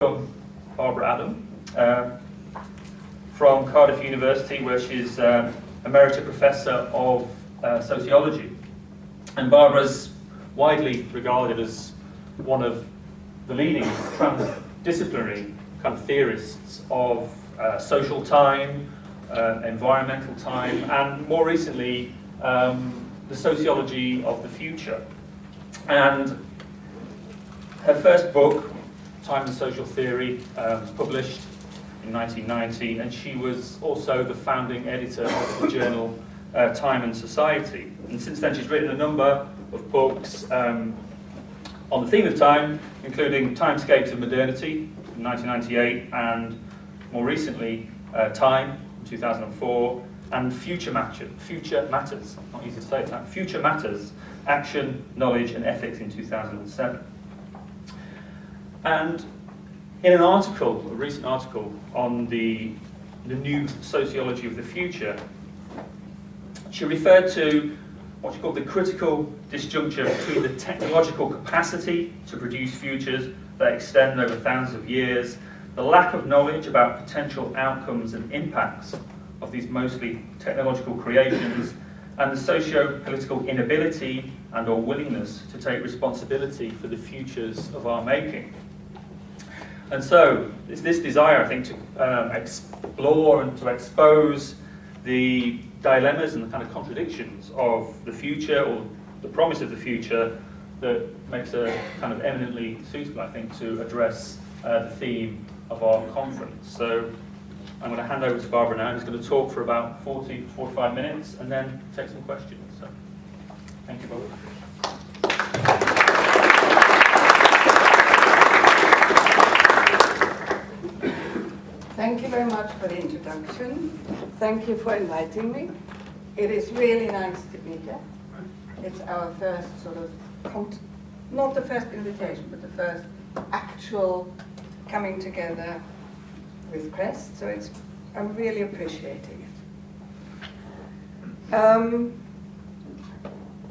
From Barbara Adam from Cardiff University, where she's Emerita Professor of Sociology. And Barbara's widely regarded as one of the leading transdisciplinary kind of theorists of social time, environmental time, and more recently, the sociology of the future. And her first book, Time and Social Theory, was published in 1990, and she was also the founding editor of the journal Time and Society. And since then she's written a number of books on the theme of time, including Timescapes of Modernity in 1998, and more recently Time in 2004, and Future Matters, not easy to say, Future Matters, Action, Knowledge and Ethics in 2007. And in an article, a recent article on the new sociology of the future, she referred to what she called the critical disjuncture between the technological capacity to produce futures that extend over thousands of years, the lack of knowledge about potential outcomes and impacts of these mostly technological creations, and the socio-political inability and or willingness to take responsibility for the futures of our making. And so, it's this desire, I think, to explore and to expose the dilemmas and the kind of contradictions of the future, or the promise of the future, that makes her kind of eminently suitable, I think, to address the theme of our conference. So, I'm going to hand over to Barbara now, who's going to talk for about 40 to 45 minutes, and then take some questions. So, thank you, Barbara. Thank you very much for the introduction. Thank you for inviting me. It is really nice to be here. It's our first sort of, not the first invitation, but the first actual coming together with CRESC, so I'm really appreciating it.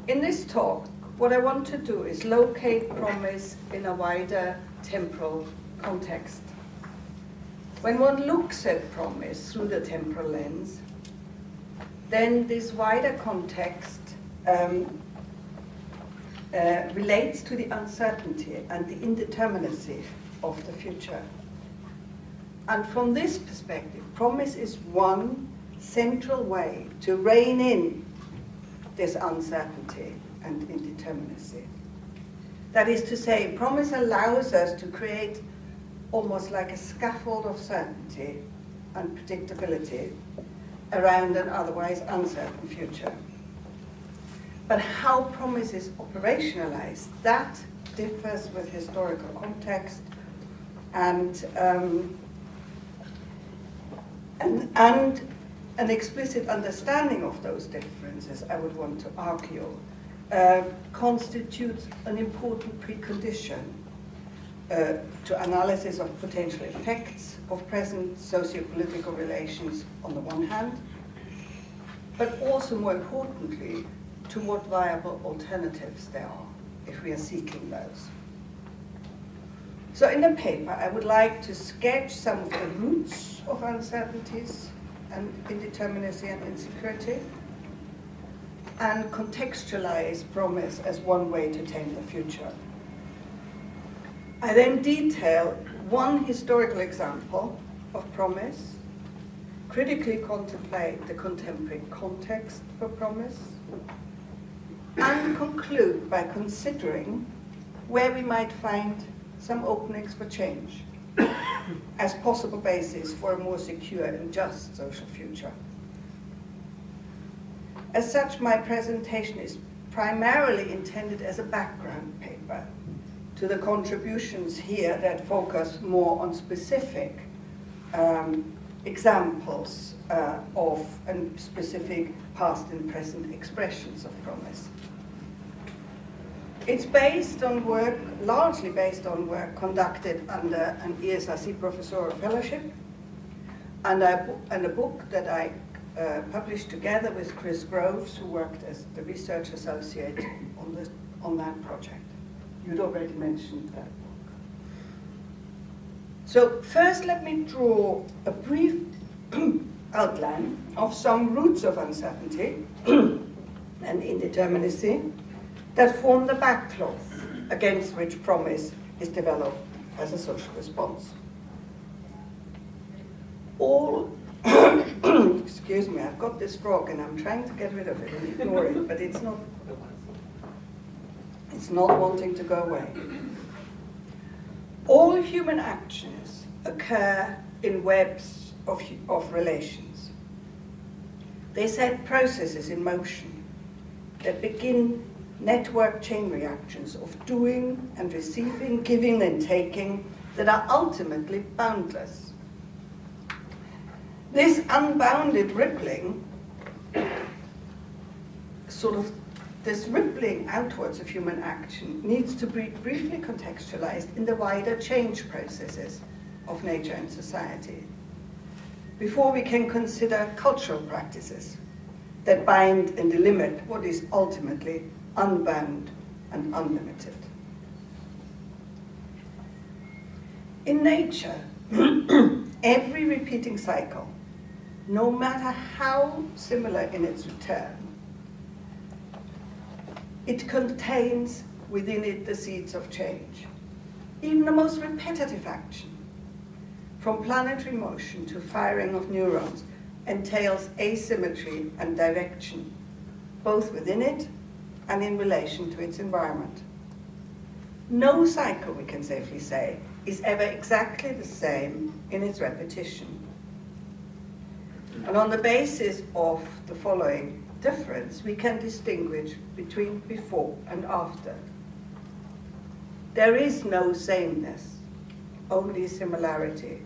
In this talk, what I want to do is locate promise in a wider temporal context. When one looks at promise through the temporal lens, then this wider context relates to the uncertainty and the indeterminacy of the future. And from this perspective, promise is one central way to rein in this uncertainty and indeterminacy. That is to say, promise allows us to create almost like a scaffold of certainty and predictability around an otherwise uncertain future. But how promise is operationalized, that differs with historical context and an explicit understanding of those differences, I would want to argue, constitutes an important precondition to analysis of potential effects of present socio-political relations on the one hand, but also more importantly, to what viable alternatives there are, if we are seeking those. So in the paper, I would like to sketch some of the roots of uncertainties and indeterminacy and insecurity, and contextualize promise as one way to tame the future. I then detail one historical example of promise, critically contemplate the contemporary context for promise, and conclude by considering where we might find some openings for change as possible basis for a more secure and just social future. As such, my presentation is primarily intended as a background paper to the contributions here that focus more on specific examples of and specific past and present expressions of promise. It's based on work, largely based on work conducted under an ESRC professorial fellowship, and a book that I published together with Chris Groves, who worked as the research associate on that project. You'd already mentioned that book. So first let me draw a brief outline of some roots of uncertainty and indeterminacy that form the backcloth against which promise is developed as a social response. All, excuse me, I've got this frog and I'm trying to get rid of it and ignore it, but it's not wanting to go away. All human actions occur in webs of relations. They set processes in motion that begin network chain reactions of doing and receiving, giving and taking that are ultimately boundless. This unbounded rippling, this rippling outwards of human action needs to be briefly contextualized in the wider change processes of nature and society before we can consider cultural practices that bind and delimit what is ultimately unbound and unlimited. In nature, every repeating cycle, no matter how similar in its return, it contains within it the seeds of change. Even the most repetitive action, from planetary motion to firing of neurons, entails asymmetry and direction, both within it and in relation to its environment. No cycle, we can safely say, is ever exactly the same in its repetition. And on the basis of the following difference, we can distinguish between before and after. There is no sameness, only similarity.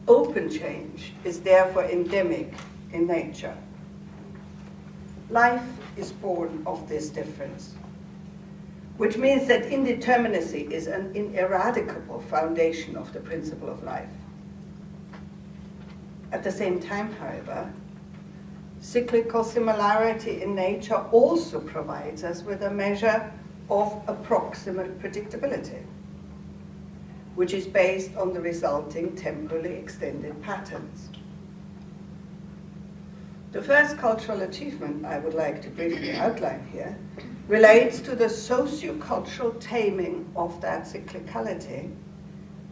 Open change is therefore endemic in nature. Life is born of this difference, which means that indeterminacy is an ineradicable foundation of the principle of life. At the same time, however, cyclical similarity in nature also provides us with a measure of approximate predictability, which is based on the resulting temporally extended patterns. The first cultural achievement I would like to briefly outline here relates to the socio-cultural taming of that cyclicality,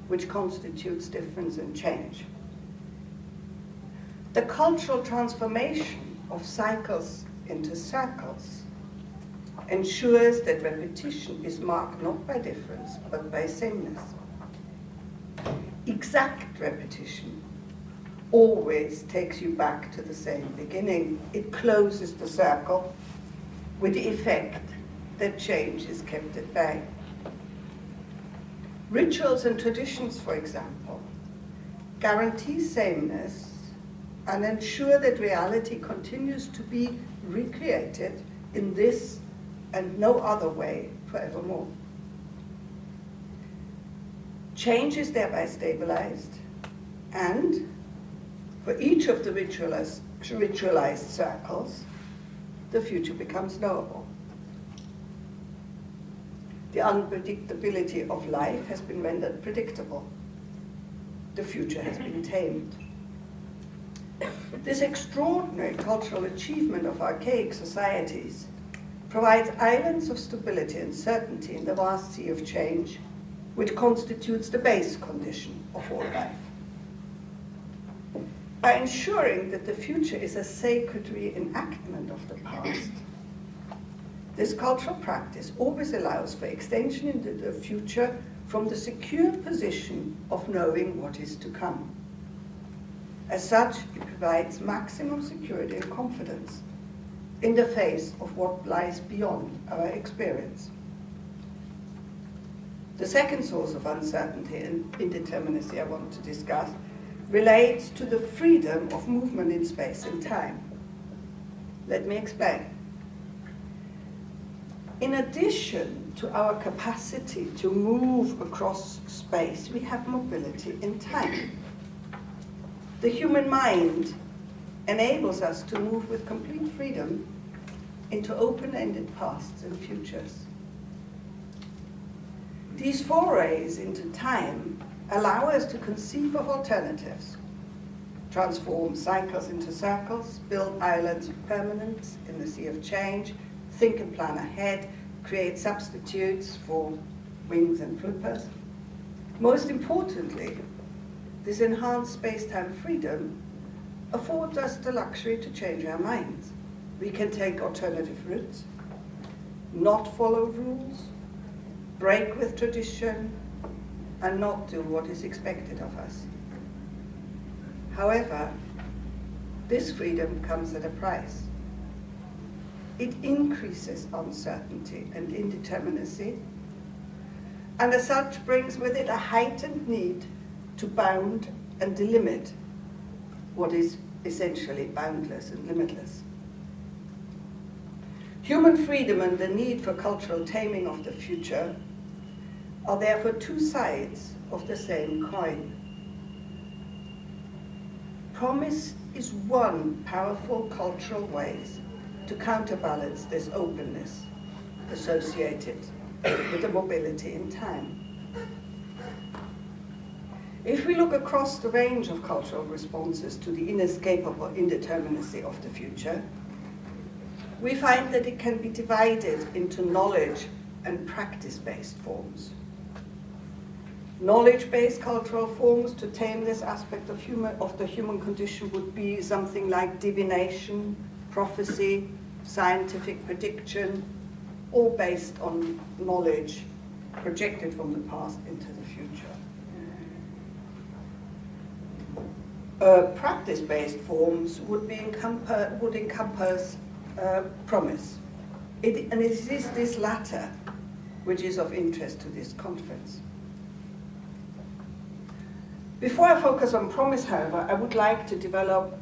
which constitutes difference and change. The cultural transformation of cycles into circles ensures that repetition is marked not by difference, but by sameness. Exact repetition always takes you back to the same beginning. It closes the circle with the effect that change is kept at bay. Rituals and traditions, for example, guarantee sameness and ensure that reality continues to be recreated in this and no other way forevermore. Change is thereby stabilized, and for each of the ritualized circles, the future becomes knowable. The unpredictability of life has been rendered predictable. The future has been tamed. This extraordinary cultural achievement of archaic societies provides islands of stability and certainty in the vast sea of change, which constitutes the base condition of all life. By ensuring that the future is a sacred reenactment of the past, this cultural practice always allows for extension into the future from the secure position of knowing what is to come. As such, it provides maximum security and confidence in the face of what lies beyond our experience. The second source of uncertainty and indeterminacy I want to discuss relates to the freedom of movement in space and time. Let me explain. In addition to our capacity to move across space, we have mobility in time. The human mind enables us to move with complete freedom into open-ended pasts and futures. These forays into time allow us to conceive of alternatives, transform cycles into circles, build islands of permanence in the sea of change, think and plan ahead, create substitutes for wings and flippers. Most importantly, this enhanced space-time freedom affords us the luxury to change our minds. We can take alternative routes, not follow rules, break with tradition, and not do what is expected of us. However, this freedom comes at a price. It increases uncertainty and indeterminacy, and as such brings with it a heightened need to bound and delimit what is essentially boundless and limitless. Human freedom and the need for cultural taming of the future are therefore two sides of the same coin. Promise is one powerful cultural way to counterbalance this openness associated with the mobility in time. If we look across the range of cultural responses to the inescapable indeterminacy of the future, we find that it can be divided into knowledge and practice-based forms. Knowledge-based cultural forms to tame this aspect of the human condition would be something like divination, prophecy, scientific prediction, all based on knowledge projected from the past into the future. Practice-based forms would encompass promise. And it is this latter which is of interest to this conference. Before I focus on promise, however, I would like to develop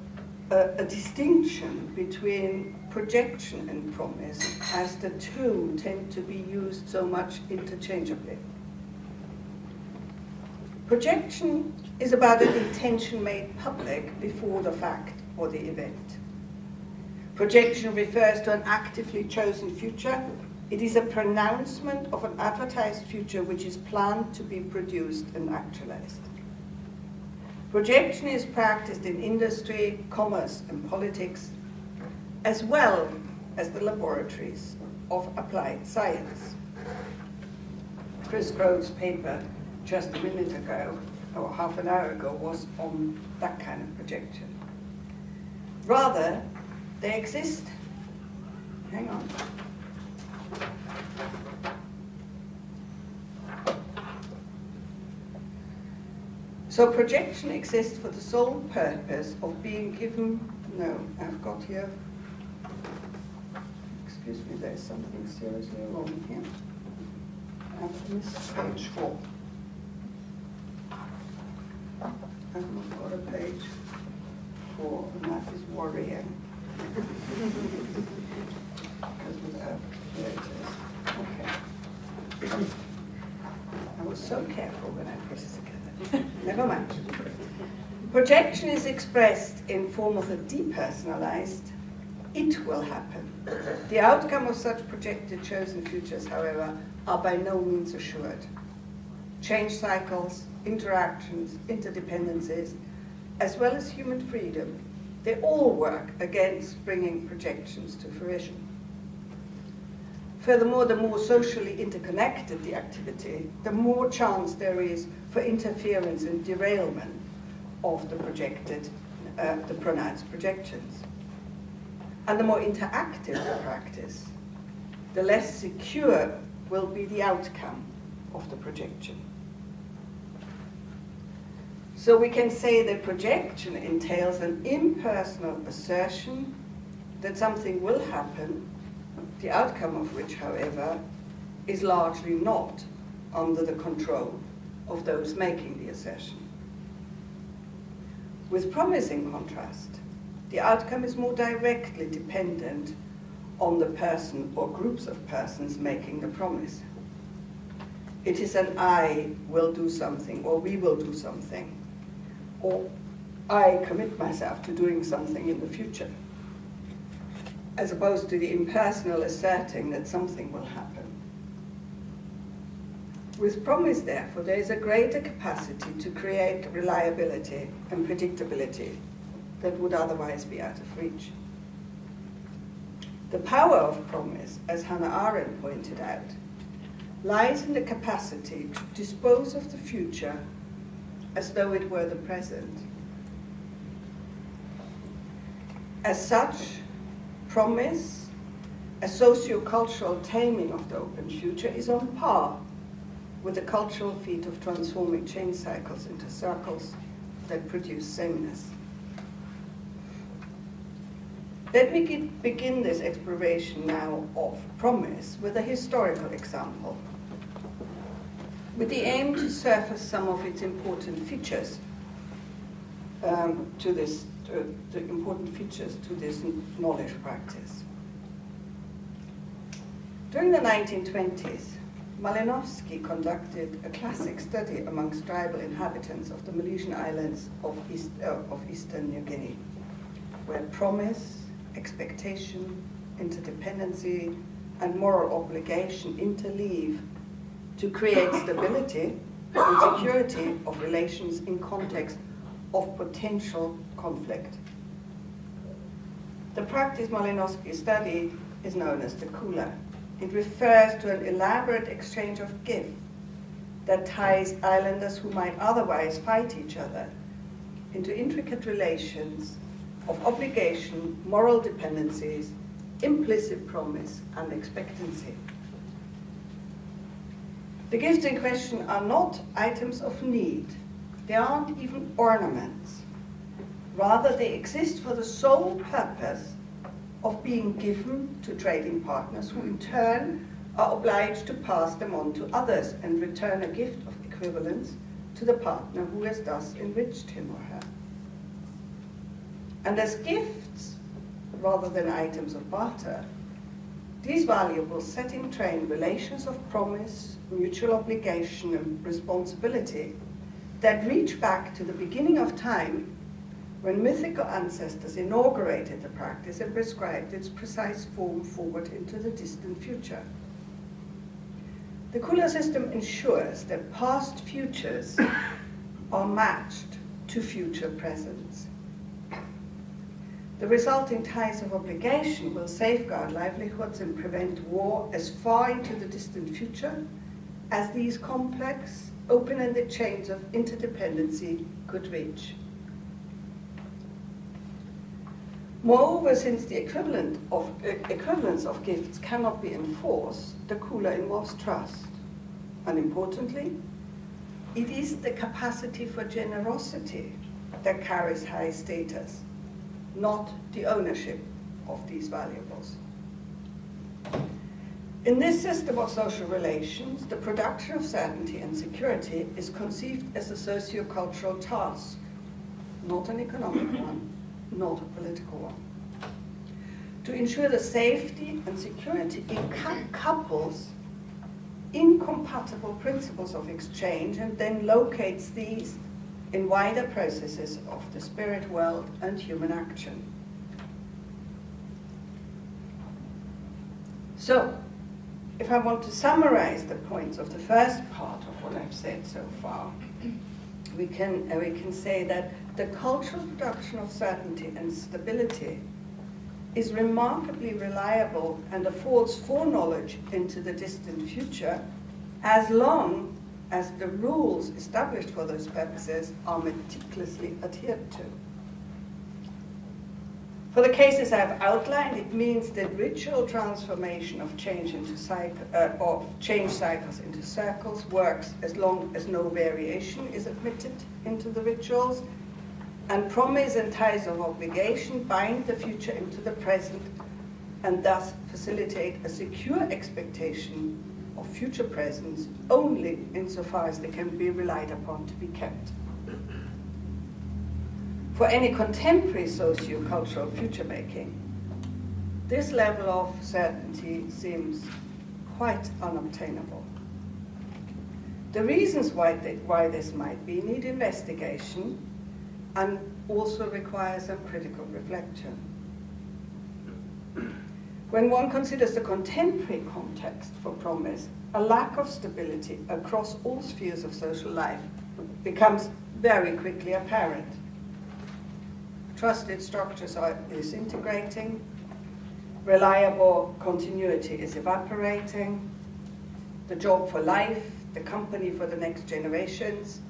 a distinction between projection and promise, as the two tend to be used so much interchangeably. Projection is about an intention made public before the fact or the event. Projection refers to an actively chosen future. It is a pronouncement of an advertised future which is planned to be produced and actualized. Projection is practiced in industry, commerce, and politics, as well as the laboratories of applied science. Chris Grove's paper just a minute ago, or half an hour ago, was on that kind of projection. Rather, they exist. Hang on. So projection exists for the sole purpose of being given, no, I've got here, excuse me, there's something seriously wrong here. I've missed page 4. I've not got a page 4, and that is worrying. There it is. Okay. I was so careful when I put it together. Never mind. Projection is expressed in form of a depersonalized, it will happen. The outcome of such projected chosen futures, however, are by no means assured. Change cycles, interactions, interdependencies, as well as human freedom, they all work against bringing projections to fruition. Furthermore, the more socially interconnected the activity, the more chance there is for interference and derailment of the projected, the pronounced projections. And the more interactive the practice, the less secure will be the outcome of the projection. So we can say that projection entails an impersonal assertion that something will happen, the outcome of which, however, is largely not under the control of those making the assertion. With promise, in contrast, the outcome is more directly dependent on the person or groups of persons making the promise. It is an I will do something, or we will do something, or I commit myself to doing something in the future, as opposed to the impersonal asserting that something will happen. With promise, therefore, there is a greater capacity to create reliability and predictability that would otherwise be out of reach. The power of promise, as Hannah Arendt pointed out, lies in the capacity to dispose of the future as though it were the present. As such, promise, a socio-cultural taming of the open future, is on par with the cultural feat of transforming change cycles into circles that produce sameness. Let me begin this exploration now of promise with a historical example, with the aim to surface some of its important features to this knowledge practice. During the 1920s, Malinowski conducted a classic study amongst tribal inhabitants of the Malaysian islands of Eastern New Guinea, where promise, expectation, interdependency, and moral obligation interleave to create stability and security of relations in context of potential conflict. The practice Malinowski studied is known as the kula. It refers to an elaborate exchange of gifts that ties islanders who might otherwise fight each other into intricate relations of obligation, moral dependencies, implicit promise, and expectancy. The gifts in question are not items of need. They aren't even ornaments. Rather, they exist for the sole purpose of being given to trading partners who in turn are obliged to pass them on to others and return a gift of equivalence to the partner who has thus enriched him or her. And as gifts, rather than items of barter, these valuables set in train relations of promise, mutual obligation, and responsibility that reach back to the beginning of time, when mythical ancestors inaugurated the practice and prescribed its precise form forward into the distant future. The Kula system ensures that past futures are matched to future presents. The resulting ties of obligation will safeguard livelihoods and prevent war as far into the distant future as these complex, open-ended chains of interdependency could reach. Moreover, since the equivalence of gifts cannot be enforced, the kula involves trust. And importantly, it is the capacity for generosity that carries high status, not the ownership of these valuables. In this system of social relations, the production of certainty and security is conceived as a socio-cultural task, not an economic one, not a political one. To ensure the safety and security, it couples incompatible principles of exchange and then locates these in wider processes of the spirit world and human action. So, if I want to summarize the points of the first part of what I've said so far, we can say that the cultural production of certainty and stability is remarkably reliable and affords foreknowledge into the distant future, as long as the rules established for those purposes are meticulously adhered to. For the cases I've outlined, it means that ritual transformation of change cycles into circles works as long as no variation is admitted into the rituals, and promise and ties of obligation bind the future into the present and thus facilitate a secure expectation of future presence only insofar as they can be relied upon to be kept. For any contemporary socio-cultural future-making, this level of certainty seems quite unobtainable. The reasons why this might be need investigation and also require some critical reflection. When one considers the contemporary context for promise, a lack of stability across all spheres of social life becomes very quickly apparent. Trusted structures are disintegrating, reliable continuity is evaporating, the job for life, the company for the next generations,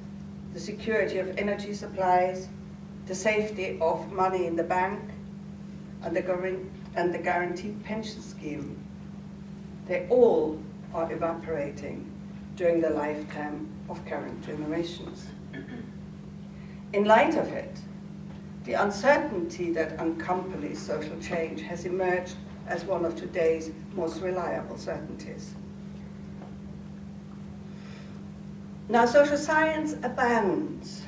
the security of energy supplies, the safety of money in the bank, and the guaranteed pension scheme. They all are evaporating during the lifetime of current generations. In light of it, the uncertainty that accompanies social change has emerged as one of today's most reliable certainties. Now, social science abounds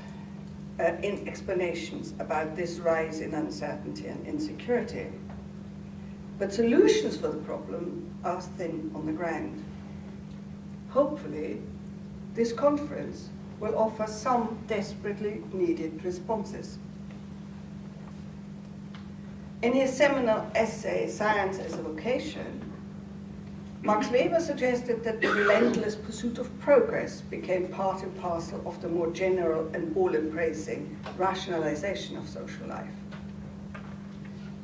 in explanations about this rise in uncertainty and insecurity, but solutions for the problem are thin on the ground. Hopefully, this conference will offer some desperately needed responses. In his seminal essay, Science as a Vocation, Max Weber suggested that the relentless pursuit of progress became part and parcel of the more general and all-embracing rationalization of social life.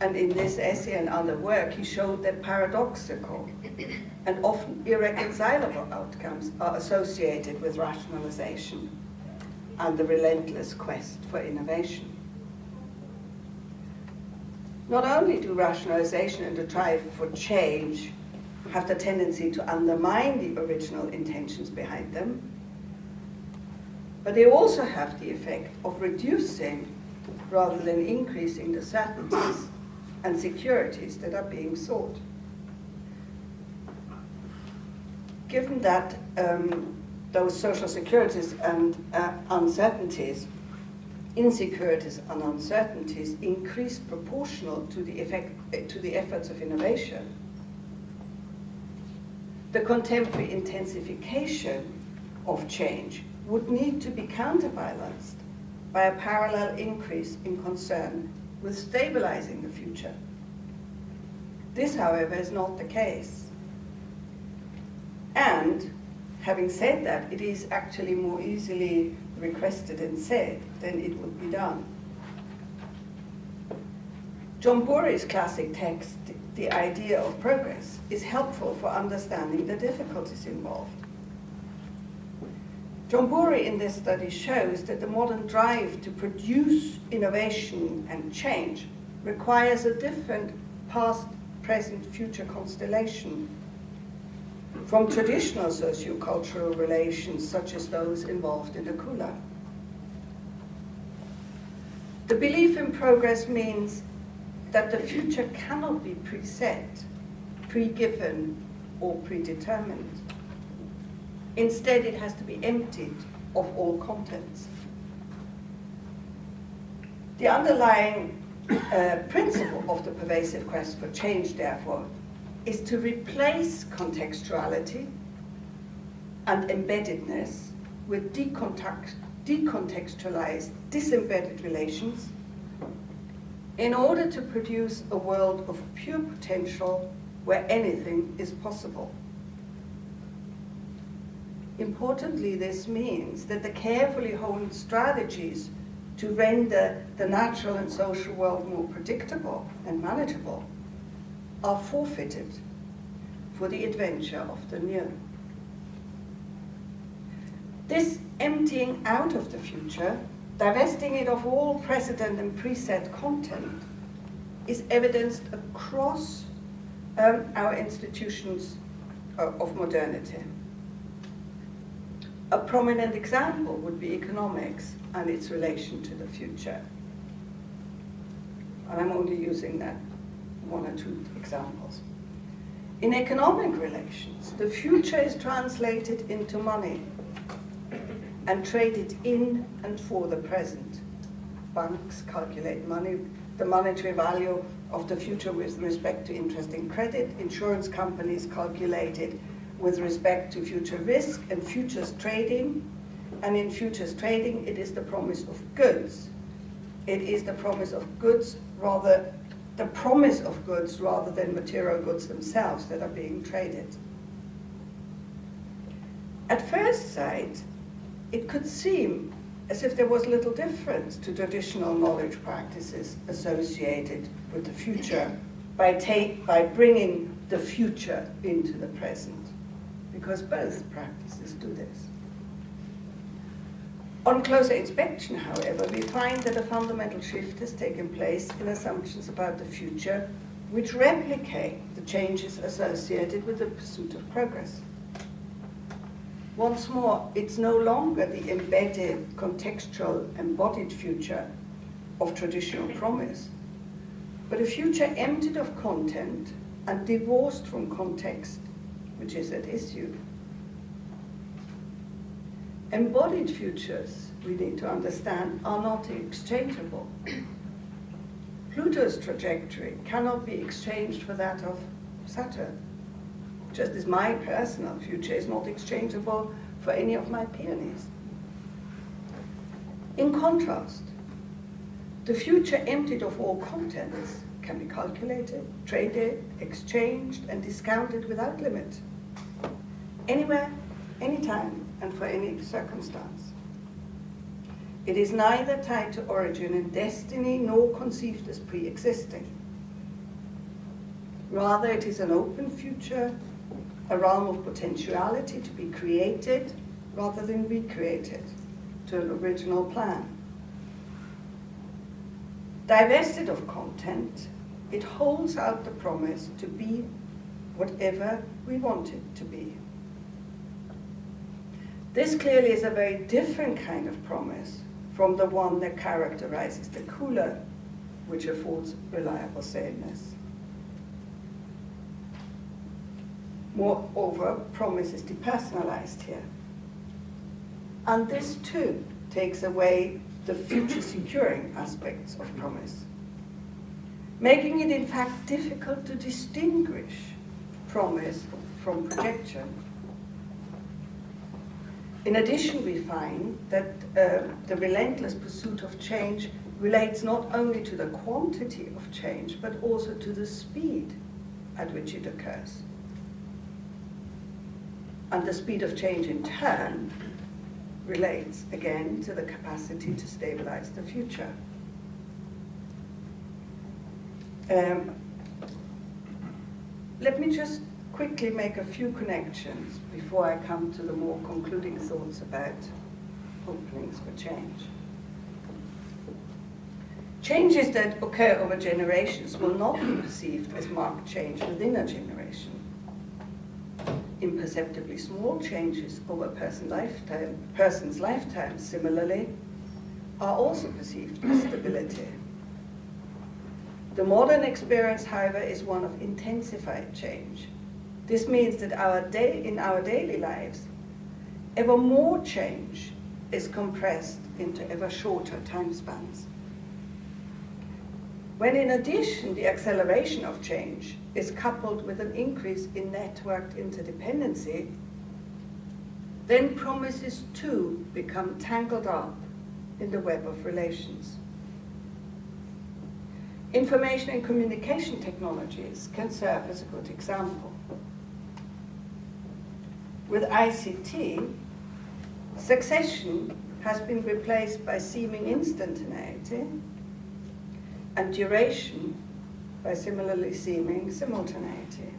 And in this essay and other work, he showed that paradoxical and often irreconcilable outcomes are associated with rationalization and the relentless quest for innovation. Not only do rationalization and the drive for change have the tendency to undermine the original intentions behind them, but they also have the effect of reducing rather than increasing the certainties and securities that are being sought. Given that those social securities and uncertainties, insecurities and uncertainties increase proportional to the efforts of innovation, the contemporary intensification of change would need to be counterbalanced by a parallel increase in concern with stabilizing the future. This, however, is not the case. And having said that, it is actually more easily requested and said than it would be done. John Bury's classic text, The Idea of Progress, is helpful for understanding the difficulties involved. John Bury in this study shows that the modern drive to produce innovation and change requires a different past, present, future constellation from traditional socio-cultural relations such as those involved in the Kula. The belief in progress means that the future cannot be preset, pre-given, or predetermined. Instead, it has to be emptied of all contents. The underlying principle of the pervasive quest for change, therefore, is to replace contextuality and embeddedness with decontextualized, disembedded relations in order to produce a world of pure potential where anything is possible. Importantly, this means that the carefully honed strategies to render the natural and social world more predictable and manageable are forfeited for the adventure of the new. This emptying out of the future, divesting it of all precedent and preset content, is evidenced across our institutions of modernity. A prominent example would be economics and its relation to the future. And I'm only using that one or two examples. In economic relations, the future is translated into money and traded in and for the present. Banks calculate money, the monetary value of the future with respect to interest and credit. Insurance companies calculate it with respect to future risk and futures trading. And in futures trading, it is the promise of goods. It is the promise of goods rather than material goods themselves that are being traded. At first sight, it could seem as if there was little difference to traditional knowledge practices associated with the future by bringing the future into the present, because both practices do this. On closer inspection, however, we find that a fundamental shift has taken place in assumptions about the future which replicate the changes associated with the pursuit of progress. Once more, it's no longer the embedded, contextual, embodied future of traditional promise, but a future emptied of content and divorced from context, which is at issue. Embodied futures, we need to understand, are not exchangeable. Pluto's trajectory cannot be exchanged for that of Saturn, just as my personal future is not exchangeable for any of my peonies. In contrast, the future emptied of all contents can be calculated, traded, exchanged, and discounted without limit, anywhere, anytime, and for any circumstance. It is neither tied to origin and destiny nor conceived as pre-existing. Rather, it is an open future, a realm of potentiality to be created rather than recreated to an original plan. Divested of content, it holds out the promise to be whatever we want it to be. This clearly is a very different kind of promise from the one that characterizes the cooler, which affords reliable sameness. Moreover, promise is depersonalized here. And this too takes away the future securing aspects of promise, making it in fact difficult to distinguish promise from projection. In addition, we find that the relentless pursuit of change relates not only to the quantity of change, but also to the speed at which it occurs. And the speed of change in turn relates again to the capacity to stabilize the future. Let me just quickly make a few connections before I come to the more concluding thoughts about openings for change. Changes that occur over generations will not be perceived as marked change within a generation. Imperceptibly small changes over a person's lifetime, similarly, are also perceived as stability. The modern experience, however, is one of intensified change. This means that in our daily lives, ever more change is compressed into ever shorter time spans. When in addition the acceleration of change is coupled with an increase in networked interdependency, then promises too become tangled up in the web of relations. Information and communication technologies can serve as a good example. With ICT, succession has been replaced by seeming instantaneity, and duration by similarly seeming simultaneity.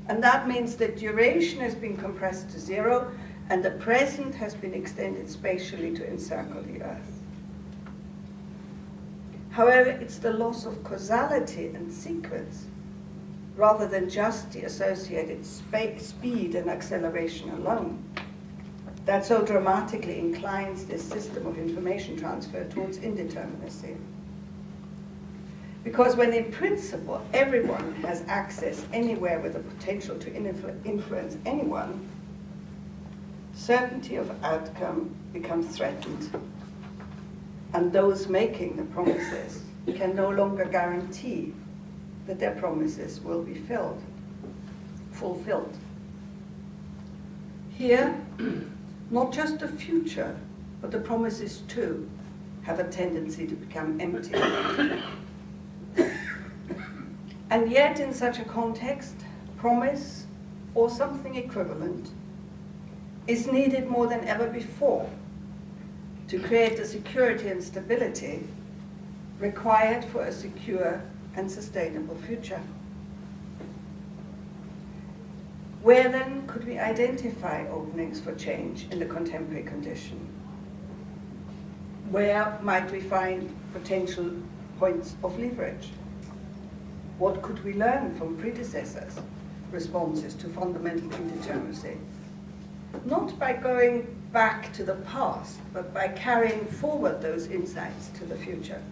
And that means that duration has been compressed to zero, and the present has been extended spatially to encircle the Earth. However, it's the loss of causality and sequence, rather than just the associated speed and acceleration alone, that so dramatically inclines this system of information transfer towards indeterminacy. Because when in principle everyone has access anywhere with the potential to influence anyone, certainty of outcome becomes threatened, and those making the promises can no longer guarantee that their promises will be fulfilled. Here, not just the future, but the promises too have a tendency to become empty. And yet, in such a context, promise, or something equivalent, is needed more than ever before to create the security and stability required for a secure and sustainable future. Where then could we identify openings for change in the contemporary condition? Where might we find potential points of leverage? What could we learn from predecessors' responses to fundamental indeterminacy? Not by going back to the past, but by carrying forward those insights to the future.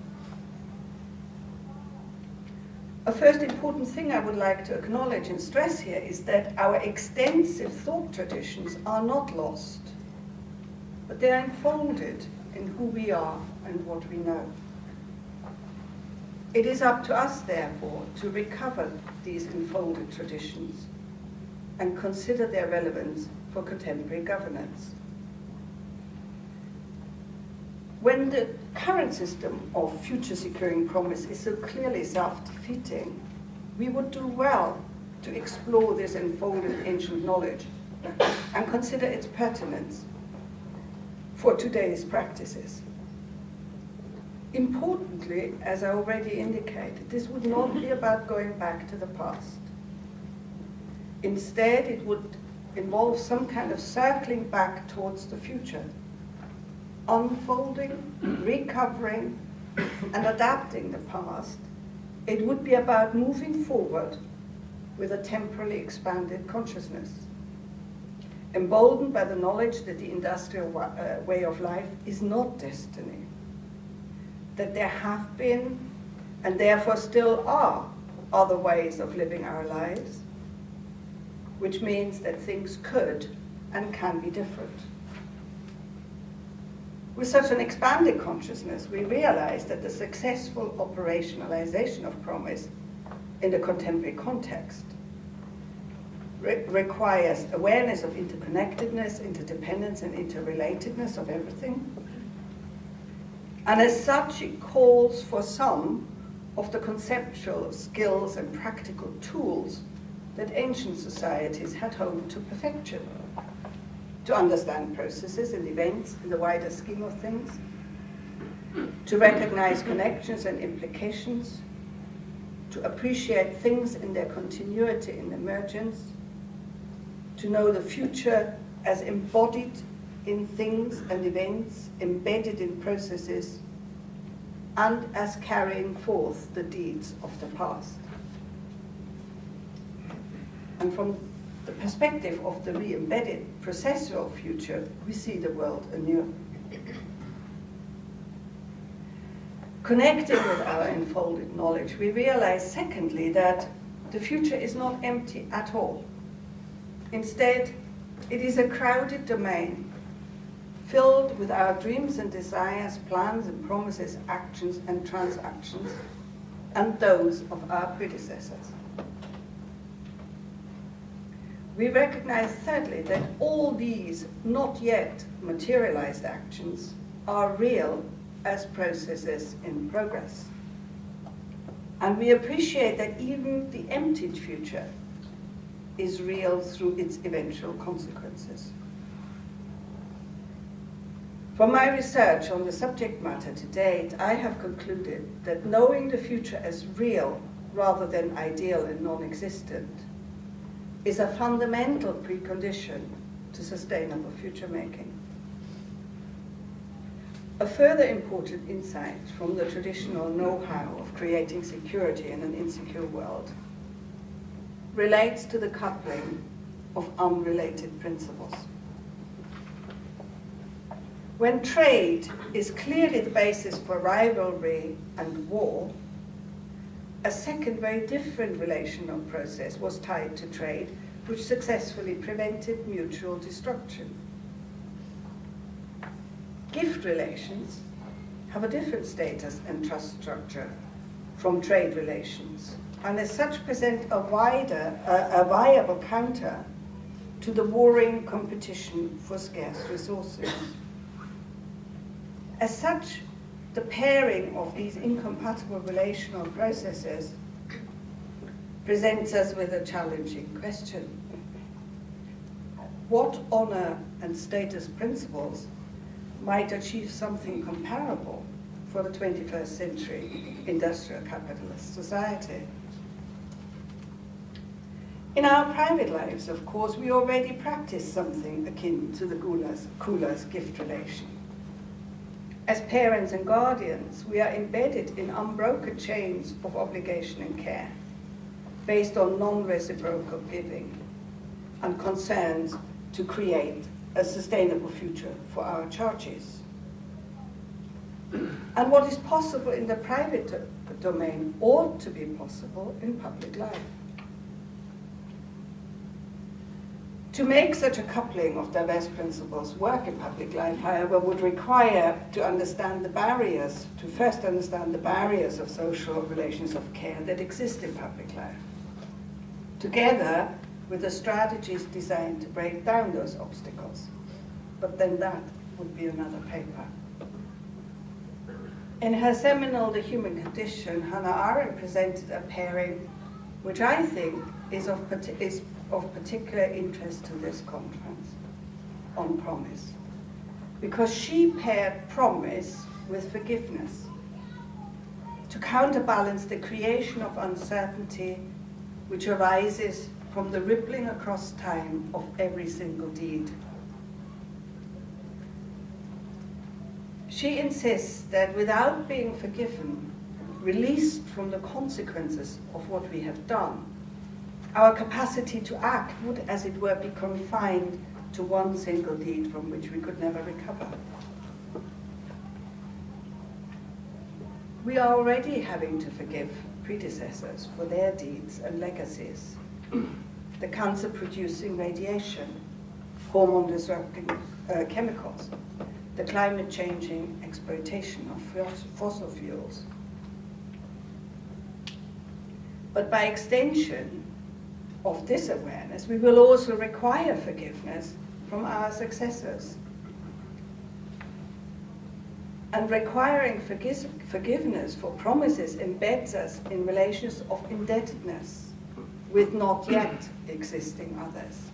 A first important thing I would like to acknowledge and stress here is that our extensive thought traditions are not lost, but they are enfolded in who we are and what we know. It is up to us, therefore, to recover these enfolded traditions and consider their relevance for contemporary governance. When the current system of future securing promise is so clearly self-defeating, we would do well to explore this enfolded ancient knowledge and consider its pertinence for today's practices. Importantly, as I already indicated, this would not be about going back to the past. Instead, it would involve some kind of circling back towards the future, unfolding, recovering, and adapting the past. It would be about moving forward with a temporally expanded consciousness, emboldened by the knowledge that the industrial way of life is not destiny, that there have been, and therefore still are, other ways of living our lives, which means that things could and can be different. With such an expanded consciousness, we realize that the successful operationalization of promise in the contemporary context requires awareness of interconnectedness, interdependence, and interrelatedness of everything. And as such, it calls for some of the conceptual skills and practical tools that ancient societies had honed to perfection, to understand processes and events in the wider scheme of things, to recognize connections and implications, to appreciate things in their continuity and emergence, to know the future as embodied in things and events, embedded in processes, and as carrying forth the deeds of the past. And from the perspective of the re-embedded processual future, we see the world anew. Connecting with our enfolded knowledge, we realize, secondly, that the future is not empty at all. Instead, it is a crowded domain filled with our dreams and desires, plans and promises, actions and transactions, and those of our predecessors. We recognize, thirdly, that all these not yet materialized actions are real as processes in progress. And we appreciate that even the emptied future is real through its eventual consequences. From my research on the subject matter to date, I have concluded that knowing the future as real rather than ideal and non-existent is a fundamental precondition to sustainable future making. A further important insight from the traditional know-how of creating security in an insecure world relates to the coupling of unrelated principles. When trade is clearly the basis for rivalry and war, a second very different relational process was tied to trade, which successfully prevented mutual destruction. Gift relations have a different status and trust structure from trade relations, and as such present a viable counter to the warring competition for scarce resources. As such, the pairing of these incompatible relational processes presents us with a challenging question. what honor and status principles might achieve something comparable for the 21st century industrial capitalist society. In our private lives, of course, we already practice something akin to the Kuhler's gift relation. As parents and guardians, we are embedded in unbroken chains of obligation and care, based on non-reciprocal giving and concerns to create a sustainable future for our charges. And what is possible in the private domain ought to be possible in public life. To make such a coupling of diverse principles work in public life, however, would require to understand the barriers, to first understand the barriers of social relations of care that exist in public life, together with the strategies designed to break down those obstacles. But then that would be another paper. In her seminal The Human Condition, Hannah Arendt presented a pairing which I think is of particular interest to this conference, on promise. Because she paired promise with forgiveness to counterbalance the creation of uncertainty which arises from the rippling across time of every single deed. She insists that without being forgiven, released from the consequences of what we have done, our capacity to act would, as it were, be confined to one single deed from which we could never recover. We are already having to forgive predecessors for their deeds and legacies. The cancer-producing radiation, hormone-disrupting chemicals, the climate-changing exploitation of fossil fuels. But by extension of this awareness, we will also require forgiveness from our successors. And requiring forgiveness for promises embeds us in relations of indebtedness with not yet existing others.